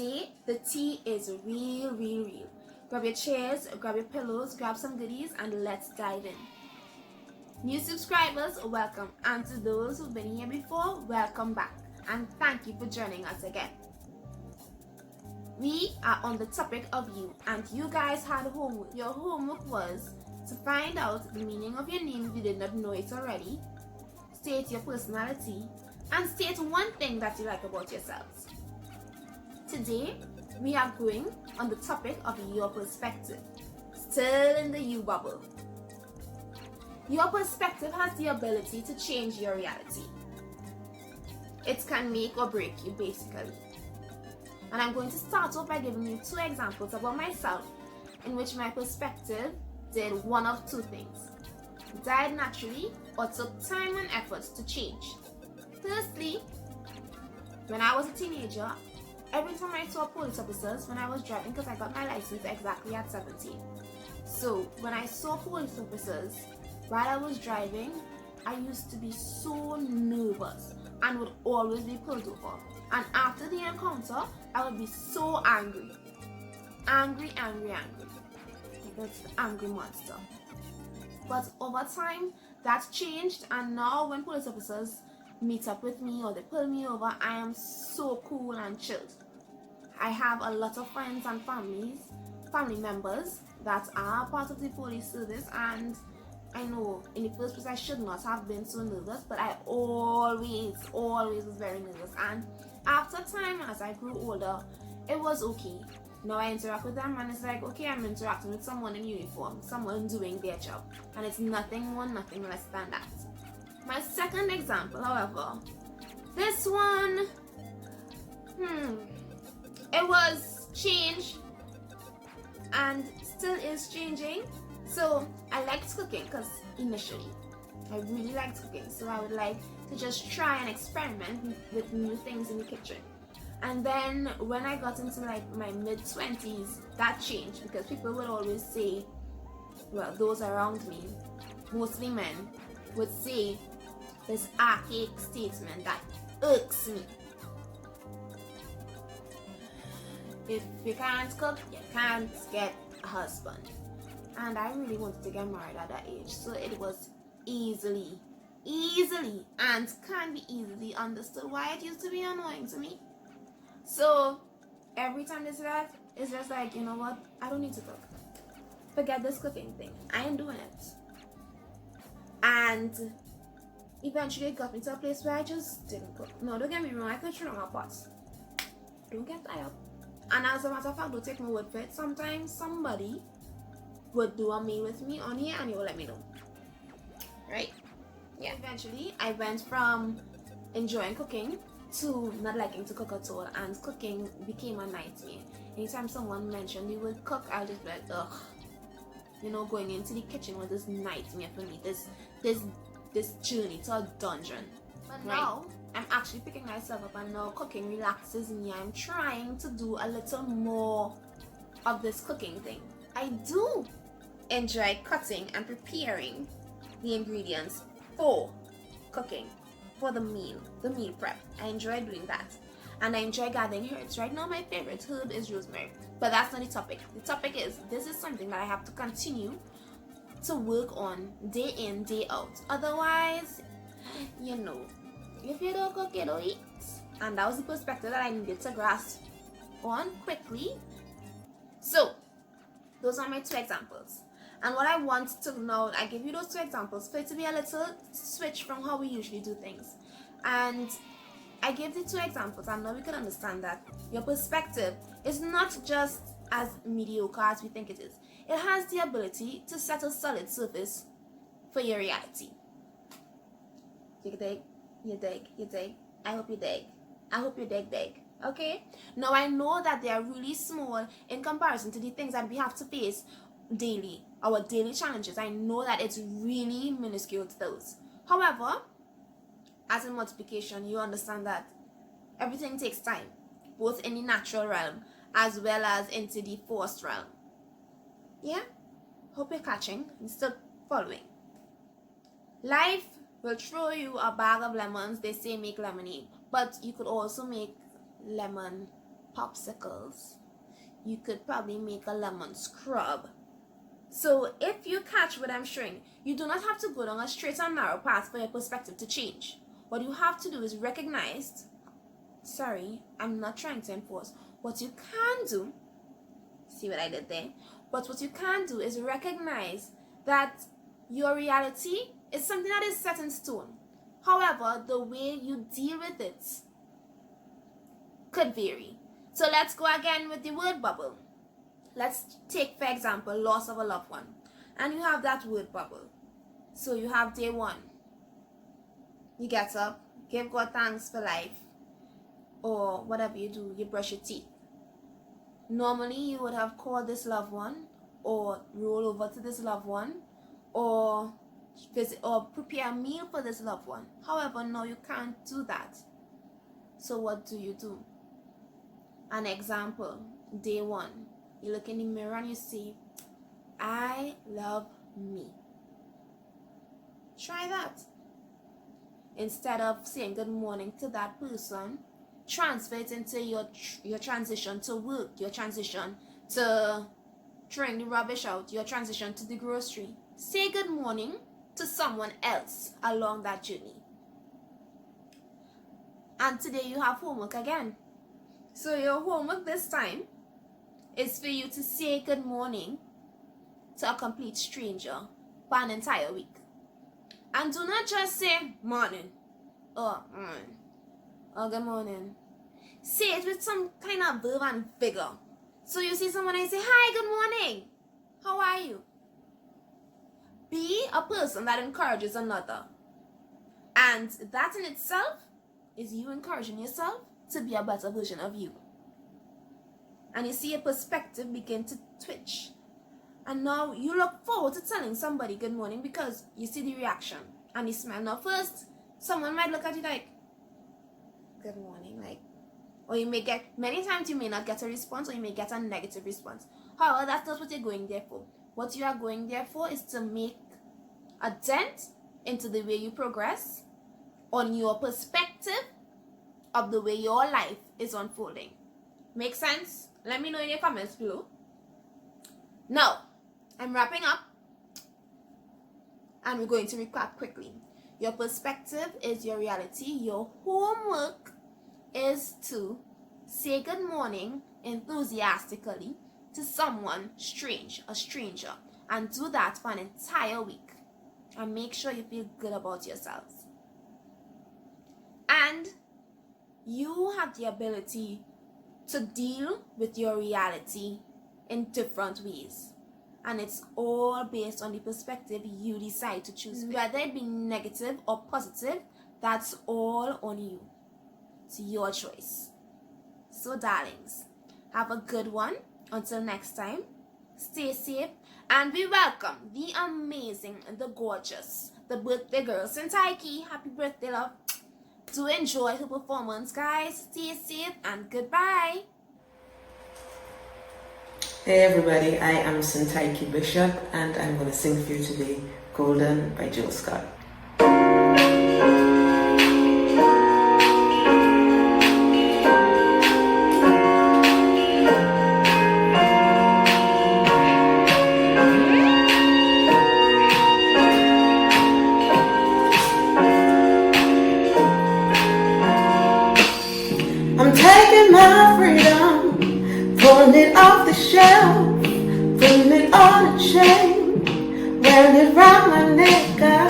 Today, the tea is real, real, real. Grab your chairs, grab your pillows, grab some goodies, and let's dive in. New subscribers, welcome. And to those who've been here before, welcome back. And thank you for joining us again. We are on the topic of you, and you guys had homework. Your homework was to find out the meaning of your name if you did not know it already, state your personality, and state one thing that you like about yourselves. Today, we are going on the topic of your perspective, still in the you bubble. Your perspective has the ability to change your reality. It can make or break you, basically. And I'm going to start off by giving you two examples about myself in which my perspective did one of two things: died naturally or took time and effort to change. Firstly, when I was a teenager, every time I saw police officers when I was driving, because I got my license exactly at 17. So when I saw police officers while I was driving, I used to be so nervous and would always be pulled over. And after the encounter, I would be so angry. Angry. That's the angry monster. But over time, that changed, and now when police officers meet up with me or they pull me over, I am so cool and chilled. I have a lot of friends and family members that are part of the police service, and I know in the first place I should not have been so nervous, but I always was very nervous. And after time, as I grew older, it was okay. Now I interact with them and it's like, okay, I'm interacting with someone in uniform, someone doing their job, and it's nothing more, nothing less than that. My second example, however, this one, it was changed and still is changing. So I liked cooking because initially I really liked cooking, so I would like to just try and experiment with new things in the kitchen. And then when I got into like my mid-20s, that changed, because people would always say, well, those around me, mostly men, would say this archaic statement that irks me: if you can't cook, you can't get a husband. And I really wanted to get married at that age, so it was easily and can be easily understood why it used to be annoying to me. So every time they say that, it's just like, you know what, I don't need to cook. Forget this cooking thing, I ain't doing it. And eventually it got me to a place where I just didn't cook. No, don't get me wrong, I could throw my pots. Don't get tired. And as a matter of fact, don't take my word for it, sometimes somebody would do a meal with me on here and you will let me know. Right? Yeah. Eventually, I went from enjoying cooking to not liking to cook at all, and cooking became a nightmare. Anytime someone mentioned the word cook, I'll just be like, ugh. You know, going into the kitchen was this nightmare for me, this journey to a dungeon. But now, I'm actually picking myself up, and now cooking relaxes me. I'm trying to do a little more of this cooking thing. I do enjoy cutting and preparing the ingredients for cooking, for the meal prep. I enjoy doing that, and I enjoy gathering herbs. Right now my favorite herb is rosemary, but that's not the topic. The topic is, this is something that I have to continue to work on day in, day out. Otherwise, you know, if you don't cook, you don't eat. And that was the perspective that I needed to grasp on quickly. So those are my two examples. And what I want to know, I give you those two examples for it to be a little switch from how we usually do things. And I gave the two examples, and now we can understand that your perspective is not just as mediocre as we think it is. It has the ability to set a solid surface for your reality. You dig? You dig? You dig? I hope you dig. I hope you dig. Okay? Now I know that they are really small in comparison to the things that we have to face daily, our daily challenges. I know that it's really minuscule to those. However, as in multiplication, you understand that everything takes time, both in the natural realm as well as into the forced realm. Yeah? Hope you're catching and still following. Life will throw you a bag of lemons. They say make lemonade, but you could also make lemon popsicles. You could probably make a lemon scrub. So if you catch what I'm showing, you do not have to go down a straight and narrow path for your perspective to change. What you have to do is recognize, sorry, I'm not trying to enforce. What you can do, see what I did there? But what you can do is recognize that your reality is something that is set in stone. However, the way you deal with it could vary. So let's go again with the word bubble. Let's take, for example, loss of a loved one. And you have that word bubble. So you have day 1. You get up, give God thanks for life. Or whatever you do, you brush your teeth. Normally you would have called this loved one, or roll over to this loved one, or visit or prepare a meal for this loved one. However, now you can't do that. So what do you do? An example, day 1. You look in the mirror and you say, I love me. Try that. Instead of saying good morning to that person, transfer it into your transition to work, your transition to throwing the rubbish out, your transition to the grocery. Say good morning to someone else along that journey. And today you have homework again. So your homework this time is for you to say good morning to a complete stranger for an entire week. And do not just say morning or good morning. Say it with some kind of verb and vigor. So you see someone and say, hi, good morning. How are you? Be a person that encourages another. And that in itself is you encouraging yourself to be a better version of you. And you see your perspective begin to twitch. And now you look forward to telling somebody good morning because you see the reaction and the smile. Now first, someone might look at you like, good morning, like, or you may get, many times you may not get a response, or you may get a negative response. However, that's not what you're going there for. What you are going there for is to make a dent into the way you progress on your perspective of the way your life is unfolding. Make sense? Let me know in your comments below. Now, I'm wrapping up and we're going to recap quickly. Your perspective is your reality. Your homework is to say good morning enthusiastically to someone strange, a stranger, and do that for an entire week. And make sure you feel good about yourselves. And you have the ability to deal with your reality in different ways. And it's all based on the perspective you decide to choose. Whether it be negative or positive, that's all on you. It's your choice. So darlings, have a good one. Until next time, stay safe. And we welcome the amazing, the gorgeous, the birthday girl, Syntyche. Happy birthday, love. Do enjoy her performance, guys. Stay safe and goodbye. Hey everybody, I am Syntyche Bishop and I'm going to sing for you today, Golden by Jill Scott. I'm taking my freedom, pulling it off the shelf, putting it on a chain, wearing it round my neck. I'm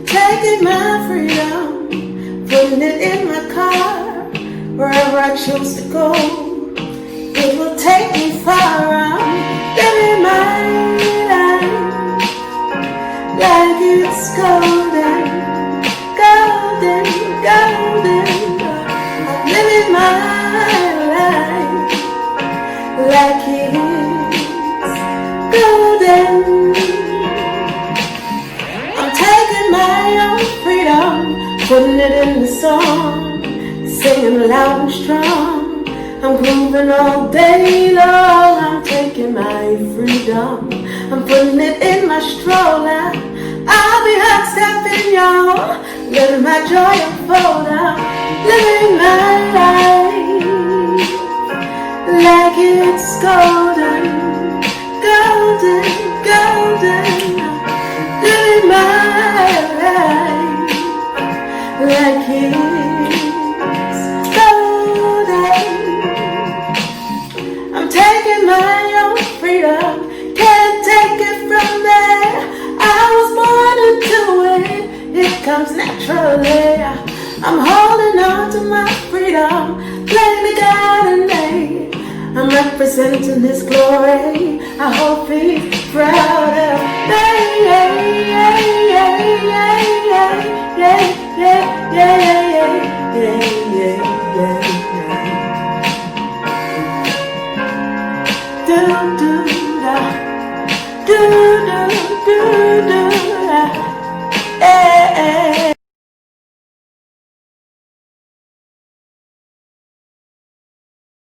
taking my freedom, putting it in my car, wherever I choose to go. It will take me far. I'm living my life like it's golden, golden, golden. I'm living my life like it's golden. I'm taking my own freedom, putting it in the song, singing loud and strong. I'm grooving all day long. I'm taking my freedom, I'm putting it in my stroller. I'll be hot stepping, y'all, letting my joy unfold. I'm living my life like it's golden, golden, golden. Living my life like it's golden. I'm taking my own freedom, can't take it from there. I was born into it, it comes naturally. I'm holding on to my freedom, playing the God in me. I'm representing His glory, I hope He's proud of me. Yeah, yeah, yeah, yeah, yeah, yeah, yeah, yeah, yeah, yeah, yeah.